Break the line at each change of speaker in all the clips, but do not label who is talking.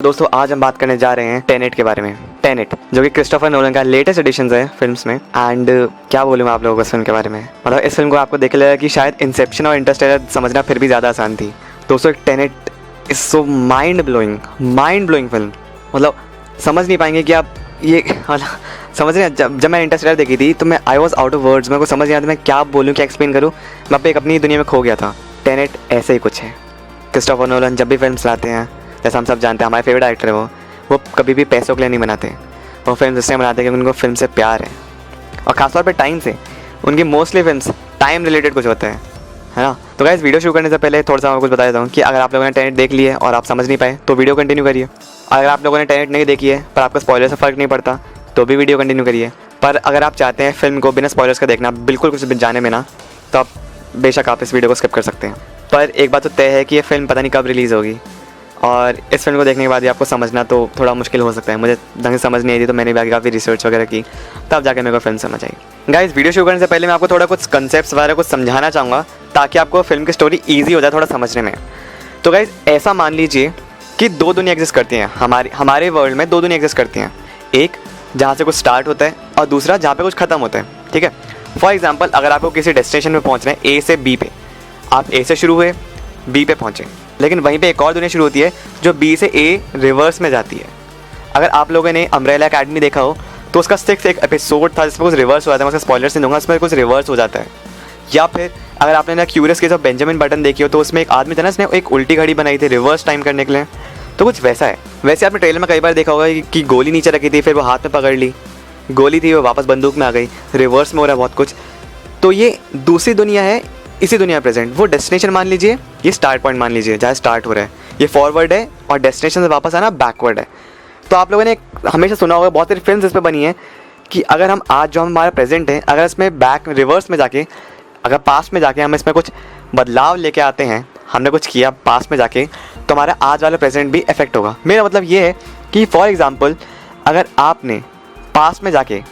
दोस्तों आज हम बात करने जा रहे हैं टेनेट के बारे में। टेनेट जो कि क्रिस्टोफर नोलन का लेटेस्ट एडिशन है फिल्म्स में। एंड क्या बोलूँ मैं आप लोगों को इस फिल्म के बारे में, मतलब इस फिल्म को आपको देख लगेगा कि शायद इंसेप्शन और इंटरस्टेलर समझना फिर भी ज़्यादा आसान थी। दोस्तों Tenet is so mind blowing film. मतलब समझ नहीं पाएंगे कि आप ये समझ रहे हैं। जब मैं इंटरस्टेलर देखी थी तो मैं I was out of words. मेरे को समझ नहीं आता मैं क्या बोलूँ, क्या एक्सप्लेन करूँ। मैं एक अपनी दुनिया में खो गया था। टेनेट ऐसे ही कुछ है। क्रिस्टोफर नोलन जब भी फिल्म लाते हैं, जैसा हम सब जानते हैं, हमारे फेवरेट डायरेक्टर है वो कभी भी पैसों के लिए नहीं बनाते। वो फिल्म इसलिए बनाते हैं कि उनको फिल्म से प्यार है, और ख़ासतौर पे टाइम से। उनकी मोस्टली फिल्म्स टाइम रिलेटेड कुछ होते हैं, है ना। तो गाइस वीडियो शुरू करने से पहले थोड़ा सा मैं कुछ बता देता हूँ कि अगर आप लोगों ने टेनेट देख ली है और आप समझ नहीं पाए तो वीडियो कंटिन्यू करिए। अगर आप लोगों ने टेनेट नहीं देखी है पर आपको स्पॉइलर से फ़र्क नहीं पड़ता तो भी वीडियो कंटिन्यू करिए। पर अगर आप चाहते हैं फिल्म को बिना स्पॉयलर्स का देखना, बिल्कुल कुछ जाने में ना, तो आप बेशक आप इस वीडियो को स्किप कर सकते हैं। पर एक बात तो तय है कि ये फिल्म पता नहीं कब रिलीज़ होगी, और इस फिल्म को देखने के बाद ही आपको समझना तो थोड़ा मुश्किल हो सकता है। मुझे ढंग से समझ नहीं आई थी तो मैंने भी आगे काफ़ी रिसर्च वगैरह की, तब जाके मेरे को फिल्म समझ आई। गाइस वीडियो शुरू करने से पहले मैं आपको थोड़ा कुछ कंसेप्ट्स वगैरह कुछ समझाना चाहूँगा ताकि आपको फिल्म की स्टोरी ईजी हो जाए थोड़ा समझने में। तो गाइस ऐसा मान लीजिए कि दो दुनिया एग्जिस्ट करती हैं। हमारे वर्ल्ड में दो दुनिया एग्जिस्ट करती हैं। एक जहाँ से कुछ स्टार्ट होता है और दूसरा जहाँ पे कुछ ख़त्म होता है, ठीक है। फॉर एग्जाम्पल अगर आपको किसी डेस्टिनेशन में पहुँचना है ए से बी पे, आप ए से शुरू हुए बी पे पहुँचे, लेकिन वहीं पे एक और दुनिया शुरू होती है जो बी से ए रिवर्स में जाती है। अगर आप लोगों ने अम्ब्रेला एकेडमी देखा हो तो उसका 6 एक एपिसोड था जिसमें कुछ रिवर्स हो जाता है। मैं उसका स्पॉयलर्स नहीं दूंगा, उसमें कुछ रिवर्स हो जाता है। या फिर अगर आपने ना curious case of Benjamin button देखी हो तो उसमें एक आदमी था ना, उसने एक उल्टी घड़ी बनाई थी रिवर्स टाइम करने के लिए, तो कुछ वैसा है। वैसे आपने ट्रेलर में कई बार देखा होगा कि गोली नीचे रखी थी, फिर वो हाथ में पकड़ ली, गोली थी वो वापस बंदूक में आ गई, रिवर्स में हो रहा है बहुत कुछ। तो ये दूसरी दुनिया है, इसी दुनिया प्रेजेंट। वो डेस्टिनेशन मान लीजिए, ये स्टार्ट पॉइंट मान लीजिए जहाँ स्टार्ट हो रहा है, ये फॉरवर्ड है, और डेस्टिनेशन से वापस आना बैकवर्ड है। तो आप लोगों ने हमेशा सुना होगा, बहुत सारी फिल्म इस पर बनी है कि अगर हम आज जो हमारा प्रेजेंट है, अगर इसमें बैक रिवर्स में जाके, अगर पास्ट में जाके हम इसमें कुछ बदलाव लेके आते हैं, हमने कुछ किया पास्ट में जाके, तो हमारा आज वाला प्रेजेंट भी इफेक्ट होगा। मेरा मतलब ये है कि फॉर एग्ज़ाम्पल अगर आपने पास्ट में जाके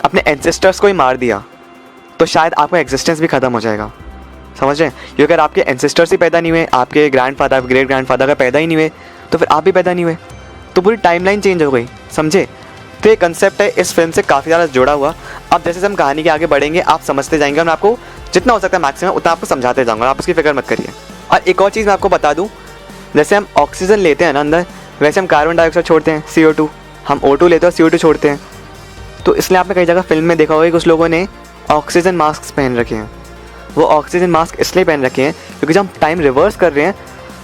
अपने एंसेस्टर्स को ही मार दिया तो शायद आपका एग्जिस्टेंस भी ख़त्म हो जाएगा। समझ रहे हैं? क्योंकि अगर आपके एंसेस्टर्स ही पैदा नहीं हुए, आपके ग्रैंडफादर, ग्रेट ग्रैंडफादर अगर पैदा ही नहीं हुए, तो फिर आप भी पैदा नहीं हुए, तो पूरी टाइमलाइन चेंज हो गई। समझे? तो ये कंसेप्ट है इस फिल्म से काफ़ी ज़्यादा जुड़ा हुआ। अब जैसे हम कहानी के आगे बढ़ेंगे आप समझते जाएंगे, और मैं आपको जितना हो सकता है मैक्सिमम उतना आपको समझाते जाऊँगा, आप उसकी फिक्र मत करिए। और एक और चीज़ मैं आपको बता दूँ, जैसे हम ऑक्सीजन लेते हैं ना अंदर, वैसे हम कार्बन डाइऑक्साइड छोड़ते हैं, CO2, हम O2 लेते हैं, CO2 छोड़ते हैं। तो इसलिए आपने कई जगह फिल्म में देखा होगा कि कुछ लोगों ने ऑक्सीजन मास्क पहन रखे हैं। वो ऑक्सीजन मास्क इसलिए पहन रखे हैं क्योंकि जब हम टाइम रिवर्स कर रहे हैं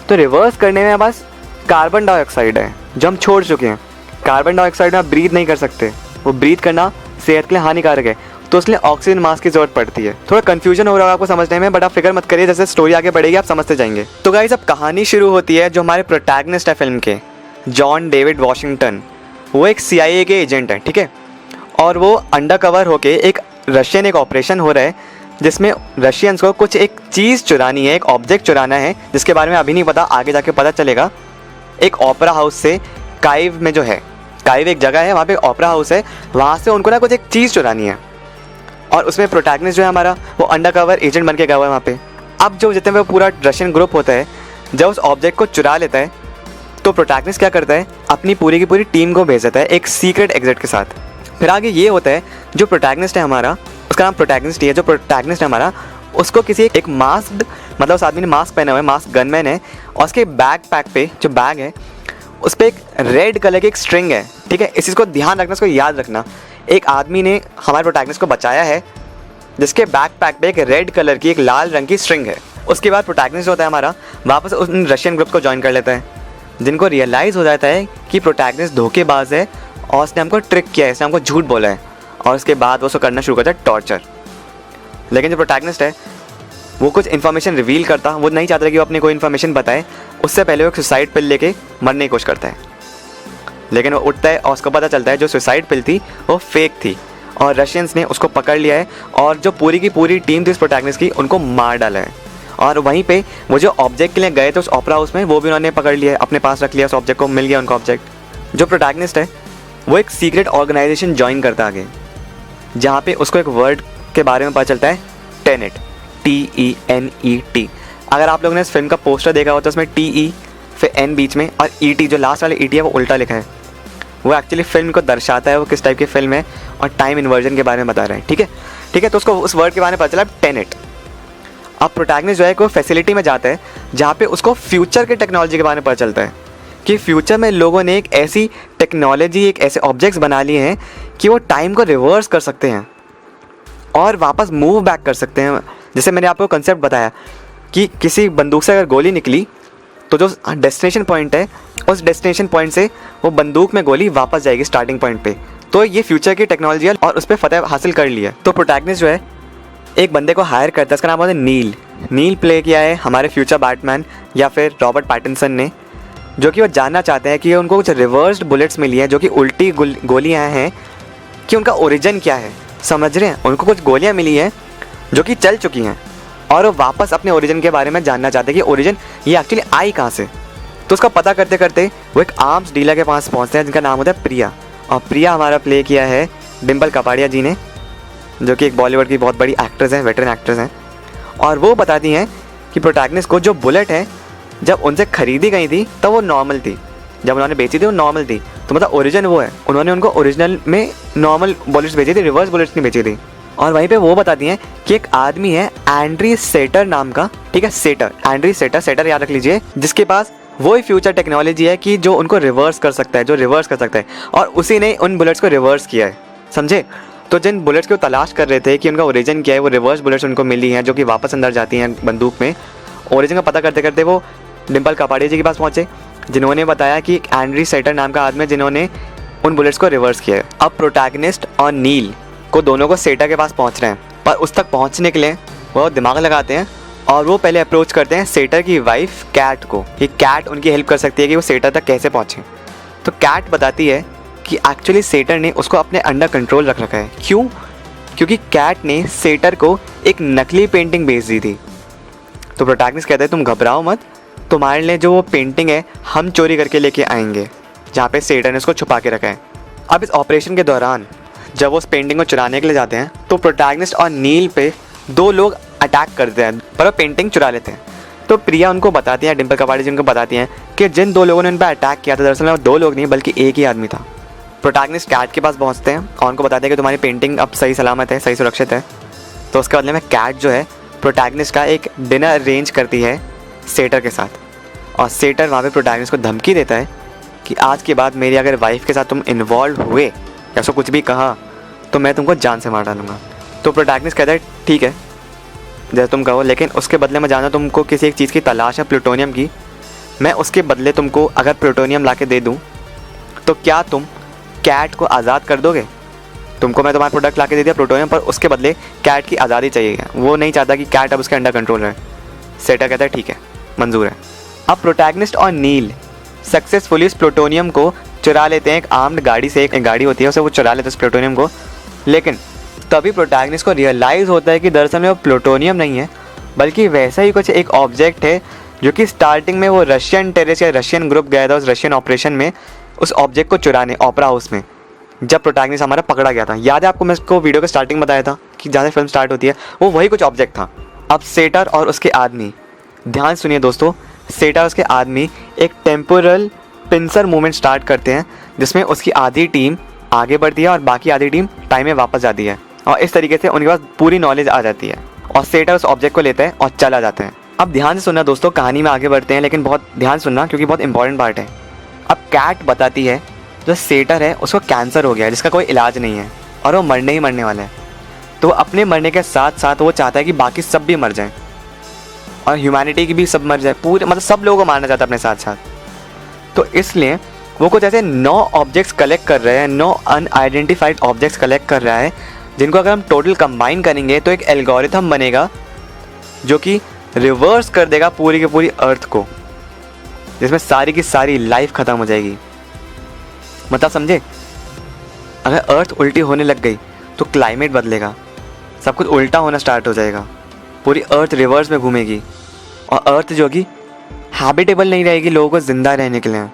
तो रिवर्स करने में बस कार्बन डाइऑक्साइड है जो हम छोड़ चुके हैं। कार्बन डाइऑक्साइड में आप ब्रीथ नहीं कर सकते, वो ब्रीथ करना सेहत के लिए हानिकारक है, तो इसलिए ऑक्सीजन मास्क की जरूरत पड़ती है। थोड़ा कंफ्यूजन हो रहा है आपको समझने में, बट आप फिक्र मत करिए, जैसे स्टोरी आगे बढ़ेगी आप समझते जाएंगे। तो गाइस अब कहानी शुरू होती है। जो हमारे प्रोटैगनिस्ट है फिल्म के, जॉन डेविड वॉशिंगटन, वो एक CIA के एजेंट है, ठीक है। और वो अंडर कवर होके एक रशियन एक ऑपरेशन हो रहा है जिसमें रशियंस को कुछ एक चीज़ चुरानी है, एक ऑब्जेक्ट चुराना है जिसके बारे में अभी नहीं पता, आगे जाके पता चलेगा। एक ओपेरा हाउस से काइव में जो है, काइव एक जगह है, वहाँ पे ओपेरा हाउस है, वहाँ से उनको ना कुछ एक चीज़ चुरानी है। और उसमें प्रोटैगनिस्ट जो है हमारा, वो अंडर कवर एजेंट बन के गया हुआ है वहाँ पे। अब जो जितने वो पूरा रशियन ग्रुप होता है, जब उस ऑब्जेक्ट को चुरा लेता है तो प्रोटैगनिस्ट क्या करता है, अपनी पूरी की पूरी टीम को भेज देता है एक सीक्रेट एग्जिट के साथ। फिर आगे ये होता है, जो प्रोटैगनिस्ट है हमारा, उसका नाम प्रोटैगनिस्ट ही है, जो प्रोटैगनिस्ट है हमारा, उसको किसी एक मास्क, मतलब उस आदमी ने मास्क पहना हुआ है, मास्क गनमैन है, और उसके बैक पैक पे जो बैग है उस पर एक रेड कलर की एक स्ट्रिंग है, ठीक है। इस चीज़ को ध्यान रखना, इसको याद रखना। एक आदमी ने हमारे प्रोटैगनिस्ट को बचाया है जिसके बैक पैक पे एक रेड कलर की एक लाल रंग की स्ट्रिंग है। उसके बाद प्रोटैगनिस्ट होता है हमारा, वापस उन रशियन ग्रुप को ज्वाइन कर लेता है, जिनको रियलाइज़ हो जाता है कि प्रोटैगनिस्ट धोखेबाज है और उसने हमको ट्रिक किया है, इसने हमको झूठ बोला है, और उसके बाद वो उसको करना शुरू करता है टॉर्चर। लेकिन जो प्रोटैगनिस्ट है वो कुछ इन्फॉर्मेशन रिवील करता, वो नहीं चाहता कि वो अपनी कोई इन्फॉर्मेशन बताए, उससे पहले वो एक सुसाइड पिल लेके मरने की कोशिश करता है। लेकिन वो उठता है और उसको पता चलता है जो सुसाइड पिल थी वो फेक थी, और रशियंस ने उसको पकड़ लिया है, और जो पूरी की पूरी टीम थी उस प्रोटैगनिस्ट की, उनको मार डाला है। और वहीं पे वो जो ऑब्जेक्ट के लिए गए थे उस ओपेरा हाउस में, वो भी उन्होंने पकड़ लिया है, अपने पास रख लिया, उस ऑब्जेक्ट को मिल गया उनको ऑब्जेक्ट। जो प्रोटैगनिस्ट है वो एक सीक्रेट ऑर्गेनाइजेशन ज्वाइन करता आगे, जहाँ पे उसको एक वर्ड के बारे में पता चलता है, टेनेट, TENET। अगर आप लोगों ने इस फिल्म का पोस्टर देखा हो तो उसमें TE फिर एन बीच में, और ईटी जो लास्ट वाले ईटी है वो उल्टा लिखा है। वो एक्चुअली फिल्म को दर्शाता है वो किस टाइप की फिल्म है, और टाइम इन्वर्जन के बारे में बता रहे हैं। ठीक है, तो उसको उस वर्ड के बारे में पता चला टेनेट। अब प्रोटैगनिस्ट जो है कोई फैसिलिटी में जाता है जहाँ पे उसको फ्यूचर के टेक्नोलॉजी के बारे में पता चलता है कि फ्यूचर में लोगों ने एक ऐसी टेक्नोलॉजी, एक ऐसे ऑब्जेक्ट्स बना लिए हैं कि वो टाइम को रिवर्स कर सकते हैं और वापस मूव बैक कर सकते हैं। जैसे मैंने आपको कंसेप्ट बताया कि किसी बंदूक से अगर गोली निकली तो जो डेस्टिनेशन पॉइंट है उस डेस्टिनेशन पॉइंट से वो बंदूक में गोली वापस जाएगी स्टार्टिंग पॉइंट पे। तो ये फ्यूचर की टेक्नोलॉजी है और उस पर फतह हासिल कर लिया। तो प्रोटैगनिस्ट जो है एक बंदे को हायर करता है, उसका नाम होता है नील। नील प्ले किया है हमारे फ्यूचर बैटमैन या फिर रॉबर्ट पैटिंसन ने, जो कि वो जानना चाहते हैं कि उनको कुछ रिवर्स्ड बुलेट्स मिली हैं जो कि उल्टी गोलियाँ हैं, कि उनका ओरिजिन क्या है। समझ रहे हैं, उनको कुछ गोलियाँ मिली हैं जो कि चल चुकी हैं और वो वापस अपने ओरिजिन के बारे में जानना चाहते हैं कि ओरिजिन ये एक्चुअली आई कहाँ से। तो उसका पता करते करते वो एक आर्म्स डीलर के पास पहुँचते हैं जिनका नाम होता है प्रिया। और प्रिया हमारा प्ले किया है डिम्पल कपाड़िया जी ने, जो कि एक बॉलीवुड की बहुत बड़ी एक्ट्रेस हैं, वेटरन एक्ट्रेस हैं। और वो बताती हैं कि प्रोटैगनिस्ट को जो बुलेट है जब उनसे ख़रीदी गई थी तब वो नॉर्मल थी, जब उन्होंने बेची थी वो नॉर्मल थी, तो मतलब ओरिजिन वो है। उन्होंने उनको ओरिजिनल में नॉर्मल बुलेट्स बेची थी, रिवर्स बुलेट्स नहीं बेची थी। और वहीं पे वो बताती हैं कि एक आदमी है एंड्री सेटर नाम का, ठीक है, सेटर, एंड्री सेटर, सेटर याद रख लीजिए, जिसके पास वही फ्यूचर टेक्नोलॉजी है कि जो उनको रिवर्स कर सकता है, जो रिवर्स कर सकता है, और उसी ने उन बुलेट्स को रिवर्स किया है। समझे? तो जिन बुलेट्स की वो तलाश कर रहे थे कि उनका ओरिजिन क्या है, वो रिवर्स बुलेट्स उनको मिली हैं जो कि वापस अंदर जाती हैं बंदूक में। ओरिजिन का पता करते करते वो डिम्पल कपाड़िया जी के पास पहुँचे, जिन्होंने बताया कि एंड्री सेटर नाम का आदमी है जिन्होंने उन बुलेट्स को रिवर्स किया है। अब प्रोटैगनिस्ट और नील को दोनों को सेटर के पास पहुँच रहे हैं, पर उस तक पहुँचने के लिए वो दिमाग लगाते हैं और वो पहले अप्रोच करते हैं सेटर की वाइफ कैट को, कि कैट उनकी हेल्प कर सकती है कि वो सेटर तक कैसे पहुँचे। तो कैट बताती है कि एक्चुअली सेटर ने उसको अपने अंडर कंट्रोल रख रखा है। क्यों? क्योंकि कैट ने सेटर को एक नकली पेंटिंग बेच दी थी। तो प्रोटैगनिस्ट कहते हैं तुम घबराओ मत, तुम्हारे लिए जो वो पेंटिंग है हम चोरी करके लेके आएंगे, जहाँ पे सेटर ने उसको छुपा के रखा है। अब इस ऑपरेशन के दौरान जब वो उस पेंटिंग को चुराने के लिए जाते हैं तो प्रोटैगनिस्ट और नील पे दो लोग अटैक करते हैं पर वो पेंटिंग चुरा लेते हैं। तो प्रिया उनको बताती है, डिम्पल कपाड़िया जी उनको बताती हैं कि जिन दो लोगों ने उन पर अटैक किया था दरअसल वो दो लोग नहीं बल्कि एक ही आदमी था। प्रोटैगनिस्ट कैट के पास पहुंचते हैं और उनको बताते हैं कि तुम्हारी पेंटिंग अब सही सलामत है, सही सुरक्षित है। तो उसके बदले में कैट जो है प्रोटैगनिस्ट का एक डिनर अरेंज करती है सेटर के साथ, और सेटर वहाँ पे प्रोटैगनिस्ट को धमकी देता है कि आज के बाद मेरी अगर वाइफ के साथ तुम इन्वॉल्व हुए या उसको कुछ भी कहा तो मैं तुमको जान से मार डालूंगा। तो प्रोटैगनिस्ट कहता है ठीक है जैसे तुम कहो, लेकिन उसके बदले में जाना तुमको किसी एक चीज़ की तलाश है, प्लूटोनियम की। मैं उसके बदले तुमको अगर प्लूटोनियम ला के दे दूँ तो क्या तुम कैट को आज़ाद कर दोगे? तुमको मैं तुम्हारा प्रोडक्ट ला के दे दिया प्लूटोनियम, पर उसके बदले कैट की आज़ादी चाहिए। वो नहीं चाहता कि कैट अब उसके अंडर कंट्रोल रहे। सेटर कहता है ठीक है, मंजूर है। अब प्रोटैगनिस्ट और नील सक्सेसफुली इस प्लूटोनियम को चुरा लेते हैं एक आर्म्ड गाड़ी से। एक गाड़ी होती है उसे वो चुरा लेते हैं इस प्लूटोनियम को। लेकिन तभी प्रोटैगनिस्ट को रियलाइज़ होता है कि दरअसल में वो प्लूटोनियम नहीं है बल्कि वैसा ही कुछ एक ऑब्जेक्ट है जो कि स्टार्टिंग में वो रशियन टेररिस्ट या रशियन ग्रुप गया था उस रशियन ऑपरेशन में उस ऑब्जेक्ट को चुराने ओपेरा हाउस में, जब प्रोटैगनिस्ट हमारा पकड़ा गया था। याद है आपको, मैं इसको वीडियो के स्टार्टिंग बताया था कि जहाँ से फिल्म स्टार्ट होती है वो वही कुछ ऑब्जेक्ट था। अब सेटर और उसके आदमी, ध्यान सुनिए दोस्तों, सेटर और उसके आदमी एक टेम्पोरल पिंसर मूवमेंट स्टार्ट करते हैं जिसमें उसकी आधी टीम आगे बढ़ती है और बाकी आधी टीम टाइम में वापस जाती है, और इस तरीके से उनके पास पूरी नॉलेज आ जाती है और सेटर उस ऑब्जेक्ट को लेता है और चला जाता है। अब ध्यान से सुनना दोस्तों, कहानी में आगे बढ़ते हैं लेकिन बहुत ध्यान सुनना क्योंकि बहुत इंपॉर्टेंट पार्ट है। अब कैट बताती है जो सेटर है उसको कैंसर हो गया है जिसका कोई इलाज नहीं है और वो मरने ही मरने वाला है। तो अपने मरने के साथ साथ वो चाहता है कि बाकी सब भी मर जाएं और ह्यूमैनिटी की भी सब मर जाए, पूरे मतलब सब लोगों को मारना चाहता है अपने साथ साथ। तो इसलिए वो कुछ ऐसे 9 ऑब्जेक्ट्स कलेक्ट कर रहे हैं, 9 अनआइडेंटिफाइड ऑब्जेक्ट्स कलेक्ट कर रहा है जिनको अगर हम टोटल कंबाइन करेंगे तो एक एल्गोरिथम बनेगा जो कि रिवर्स कर देगा पूरी की पूरी अर्थ को, जिसमें सारी की सारी लाइफ ख़त्म हो जाएगी। मतलब समझे, अगर अर्थ उल्टी होने लग गई तो क्लाइमेट बदलेगा, सब कुछ उल्टा होना स्टार्ट हो जाएगा, पूरी अर्थ रिवर्स में घूमेगी और अर्थ जो कि हैबिटेबल नहीं रहेगी लोगों को ज़िंदा रहने के लिए,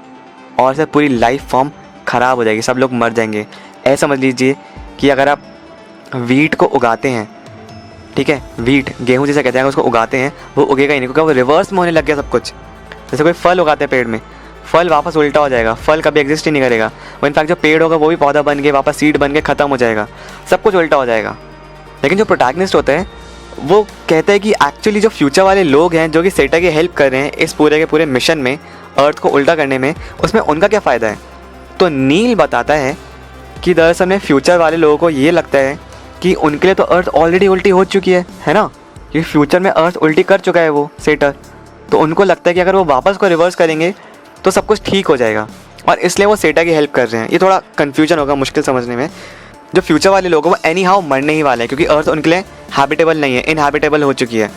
और से पूरी लाइफ फॉर्म ख़राब हो जाएगी, सब लोग मर जाएंगे। ऐसा समझ लीजिए कि अगर आप वीट को उगाते हैं, ठीक है, वीट गेहूँ जैसे कहते हैं, उसको उगाते हैं, वो उगेगा ही नहीं क्योंकि वो रिवर्स में होने लग गया सब कुछ। जैसे कोई फल उगाते हैं पेड़ में, फल वापस उल्टा हो जाएगा, फल कभी एग्जिस्ट ही नहीं करेगा। वो इनफैक्ट जो पेड़ होगा वो भी पौधा बन के वापस सीड बन के ख़त्म हो जाएगा, सब कुछ उल्टा हो जाएगा। लेकिन जो प्रोटैगनिस्ट होते हैं वो कहते हैं कि एक्चुअली जो फ्यूचर वाले लोग हैं जो कि सेटा की हेल्प कर रहे हैं इस पूरे के पूरे मिशन में, अर्थ को उल्टा करने में, उसमें उनका क्या फ़ायदा है। तो नील बताता है कि दरअसल में फ्यूचर वाले लोगों को ये लगता है कि उनके लिए तो अर्थ ऑलरेडी उल्टी हो चुकी है ना, क्योंकि फ्यूचर में अर्थ उल्टी कर चुका है वो सेटर। तो उनको लगता है कि अगर वो वापस को रिवर्स करेंगे तो सब कुछ ठीक हो जाएगा, और इसलिए वो सेटा की हेल्प कर रहे हैं। ये थोड़ा कन्फ्यूजन होगा, मुश्किल समझने में। जो फ्यूचर वाले लोग हैं वो एनी हाउ मरने ही वाले हैं, क्योंकि अर्थ उनके लिए हैबिटेबल नहीं है, इनहैबिटेबल हो चुकी है।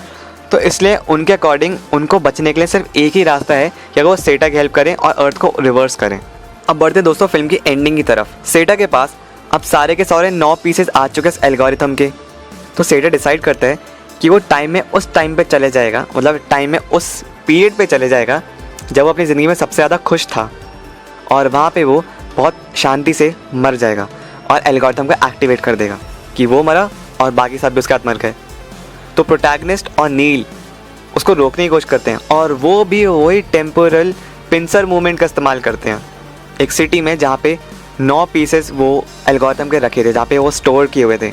तो इसलिए उनके अकॉर्डिंग उनको बचने के लिए सिर्फ एक ही रास्ता है कि अगर वो सेटा की हेल्प करें और अर्थ को रिवर्स करें। अब बढ़ते दोस्तों फिल्म की एंडिंग की तरफ। सेटा के पास अब सारे के सारे 9 पीसेस आ चुके हैं इस एल्गोरिथम के। तो सेटा डिसाइड करता है कि वो टाइम में उस टाइम पे चले जाएगा, मतलब टाइम में उस पीरियड पे चले जाएगा जब वो अपनी ज़िंदगी में सबसे ज़्यादा खुश था, और वहाँ पे वो बहुत शांति से मर जाएगा और एल्गोरिथम को एक्टिवेट कर देगा कि वो मरा और बाकी सब भी उसके साथ मर गए। तो प्रोटैगनिस्ट और नील उसको रोकने की कोशिश करते हैं, और वो भी वही टेम्पोरल पिंसर मूवमेंट का इस्तेमाल करते हैं एक सिटी में जहाँ पे 9 पीसेस वो एल्गोरिथम के रखे थे, जहाँ पे वो स्टोर किए हुए थे।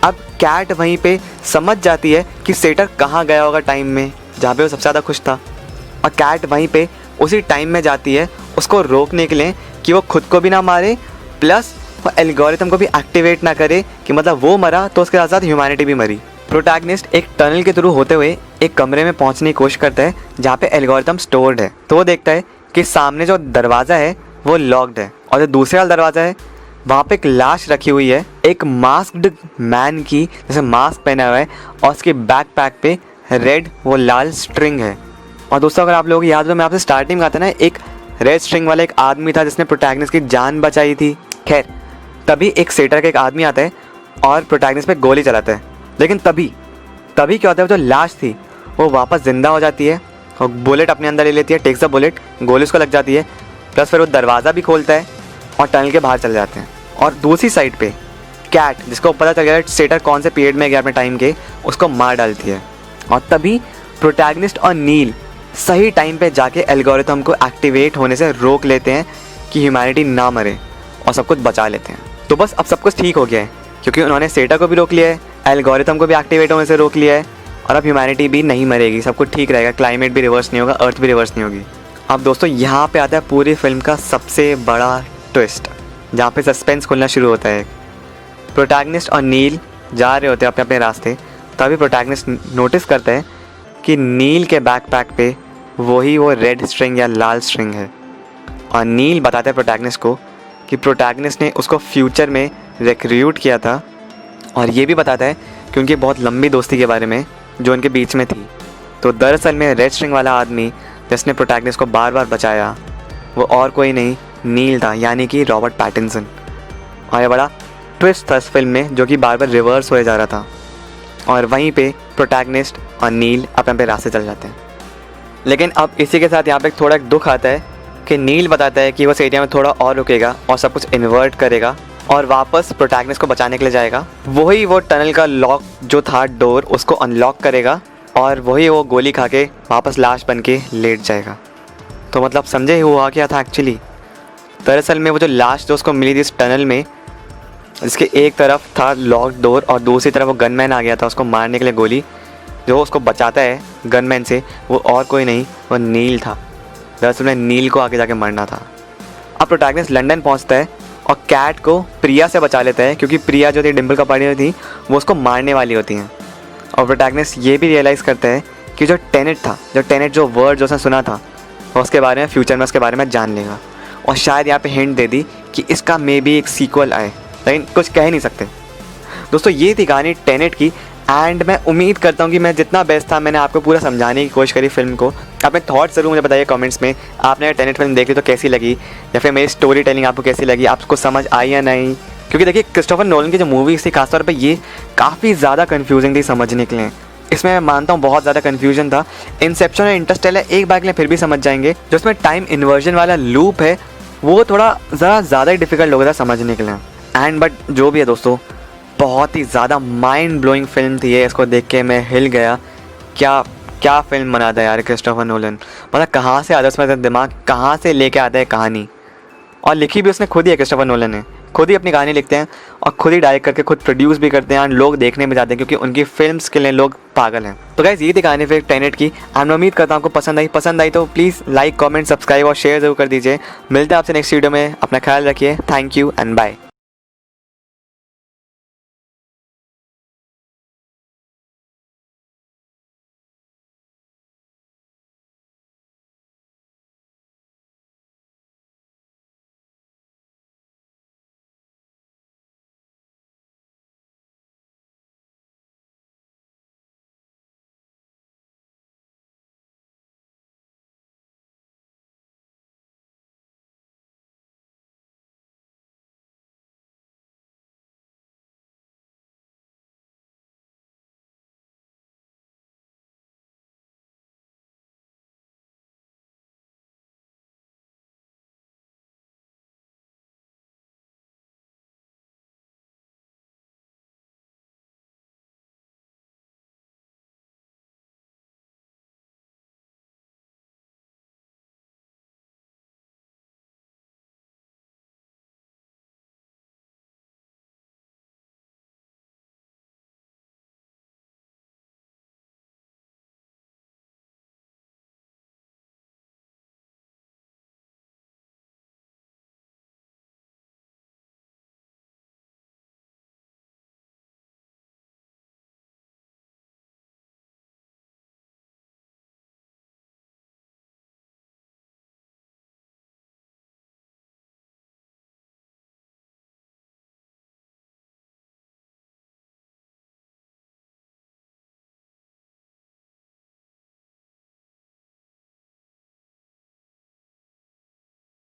अब कैट वहीं पे समझ जाती है कि सेटर कहाँ गया होगा टाइम में जहाँ पे वो सबसे ज़्यादा खुश था, और कैट वहीं पे उसी टाइम में जाती है उसको रोकने के लिए कि वो खुद को भी ना मारे, प्लस वो एल्गोरिथम को भी एक्टिवेट ना करे, कि मतलब वो मरा तो उसके साथ साथ ह्यूमैनिटी भी मरी। प्रोटैगनिस्ट एक टनल के थ्रू होते हुए एक कमरे में पहुंचने की कोशिश करता है जहाँ पे एल्गोरिथम स्टोर्ड है। तो वो देखता है कि सामने जो दरवाज़ा है वो लॉक्ड है, और जो दूसरे वाला दरवाज़ा है वहाँ पे एक लाश रखी हुई है, एक मास्क्ड मैन की, जैसे मास्क पहना हुआ है, और उसके बैकपैक पे रेड वो लाल स्ट्रिंग है। और दोस्तों अगर आप लोगों को याद हो, मैं आपसे स्टार्टिंग में आता ना, एक रेड स्ट्रिंग वाला एक आदमी था जिसने प्रोटैगनिस्ट की जान बचाई थी। खैर तभी एक सेटर का एक आदमी आता है और प्रोटैगनिस्ट पे गोली चलाता है, लेकिन तभी क्या होता है, जो लाश थी वो वापस ज़िंदा हो जाती है और बुलेट अपने अंदर ले लेती है, टेक्स द बुलेट, गोली उसको लग जाती है, प्लस फिर वो दरवाज़ा भी खोलता है और टनल के बाहर चले जाते हैं। और दूसरी साइड पे कैट, जिसको पता चल गया सेटर कौन से पीरियड में गया अपने टाइम के, उसको मार डालती है। और तभी प्रोटैगनिस्ट और नील सही टाइम पे जाके एल्गोरिथम को एक्टिवेट होने से रोक लेते हैं कि ह्यूमैनिटी ना मरे, और सब कुछ बचा लेते हैं। तो बस अब सब कुछ ठीक हो गया है, क्योंकि उन्होंने सेटा को भी रोक लिया है, एल्गोरिथम को भी एक्टिवेट होने से रोक लिया है, और अब ह्यूमैनिटी भी नहीं मरेगी, सब कुछ ठीक रहेगा, क्लाइमेट भी रिवर्स नहीं होगा, अर्थ भी रिवर्स नहीं होगी। अब दोस्तों यहाँ पे आता है पूरी फिल्म का सबसे बड़ा ट्विस्ट, जहाँ पे सस्पेंस खुलना शुरू होता है। प्रोटैगनिस्ट और नील जा रहे होते हैं अपने अपने रास्ते, तभी प्रोटैगनिस्ट नोटिस करता है कि नील के बैकपैक पे वही वो रेड स्ट्रिंग या लाल स्ट्रिंग है। और नील बताता है प्रोटैगनिस्ट को कि प्रोटैगनिस्ट ने उसको फ्यूचर में रिक्रूट किया था, और ये भी बताता है कि उनकी बहुत लंबी दोस्ती के बारे में जो उनके बीच में थी। तो दरअसल में रेड स्ट्रिंग वाला आदमी जिसने प्रोटैगनिस्ट को बार बार बचाया वो और कोई नहीं नील था, यानी कि रॉबर्ट पैटिंसन। और ये बड़ा ट्विस्ट था इस फिल्म में, जो कि बार बार रिवर्स होए जा रहा था। और वहीं पे प्रोटैगनिस्ट और नील अपने अपने रास्ते चल जाते हैं। लेकिन अब इसी के साथ यहाँ पे थोड़ा एक दुख आता है कि नील बताता है कि वो इस एरिया में थोड़ा और रुकेगा और सब कुछ इन्वर्ट करेगा और वापस प्रोटैगनिस्ट को बचाने के लिए जाएगा। वही वो टनल का लॉक जो था डोर, उसको अनलॉक करेगा, और वही वो गोली खा के वापस लाश बन के लेट जाएगा। तो मतलब समझे हुआ क्या था एक्चुअली। दरअसल में वो जो लाश जो उसको मिली थी इस टनल में, जिसके एक तरफ था लॉक डोर और दूसरी तरफ वो गनमैन आ गया था उसको मारने के लिए गोली, जो उसको बचाता है गनमैन से, वो और कोई नहीं वो नील था। दरअसल में नील को आगे जाके मरना था। अब प्रोटैगनिस्ट लंदन पहुंचता है और कैट को प्रिया से बचा लेता है, क्योंकि प्रिया जो थी डिम्पल कपाड़िया थी वो उसको मारने वाली होती हैं। और प्रोटैगनिस्ट ये भी रियलाइज़ करता है कि जो टेनेट जो वर्ड जो उसने सुना था वो उसके बारे में फ्यूचर में उसके बारे में जान लेगा। और शायद यहाँ पे हिंट दे दी कि इसका मे भी एक सीक्वल आए, लेकिन कुछ कह नहीं सकते। दोस्तों ये थी कहानी टेनेट की, एंड मैं उम्मीद करता हूँ कि मैं जितना बेस्ट था मैंने आपको पूरा समझाने की कोशिश करी फिल्म को। अपने थॉट्स ज़रूर मुझे बताइए कमेंट्स में, आपने टेनेट फिल्म देखी तो कैसी लगी, या फिर मेरी स्टोरी टेलिंग आपको कैसी लगी, आपको समझ आई या नहीं। क्योंकि देखिए क्रिस्टोफर नोलन की जो मूवीज़ थी खासतौर पे ये काफ़ी ज़्यादा कन्फ्यूजिंग थी समझने के लिए। इसमें मैं मानता हूँ बहुत ज़्यादा कन्फ्यूजन था। इंसेप्शन और इंटरस्टेलर एक बार के लिए फिर भी समझ जाएंगे, जो उसमें टाइम इन्वर्जन वाला लूप है वो थोड़ा ज़्यादा ही डिफ़िकल्ट हो गया था समझने के लिए। एंड बट जो भी है दोस्तों, बहुत ही ज़्यादा माइंड ब्लोइंग फिल्म थी ये, इसको देख के मैं हिल गया। क्या क्या फिल्म बनाता है यार क्रिस्टोफर नोलन, मतलब कहाँ से आता है उसमें दिमाग, कहाँ से लेके आता है कहानी। और लिखी भी उसने खुद ही है, क्रिस्टोफर नोलन ने खुद ही अपनी कहानी लिखते हैं और खुद ही डायरेक्ट करके खुद प्रोड्यूस भी करते हैं और लोग देखने में जाते हैं क्योंकि उनकी फिल्म्स के लिए लोग पागल हैं। तो गाइस ये थी कहानी फिर टेनेट की। एंड मैं उम्मीद करता हूँ आपको पसंद आई तो प्लीज़ लाइक कमेंट सब्सक्राइब और शेयर जरूर कर दीजिए। मिलते हैं आपसे नेक्स्ट वीडियो में, अपना ख्याल रखिए। Thank you and bye.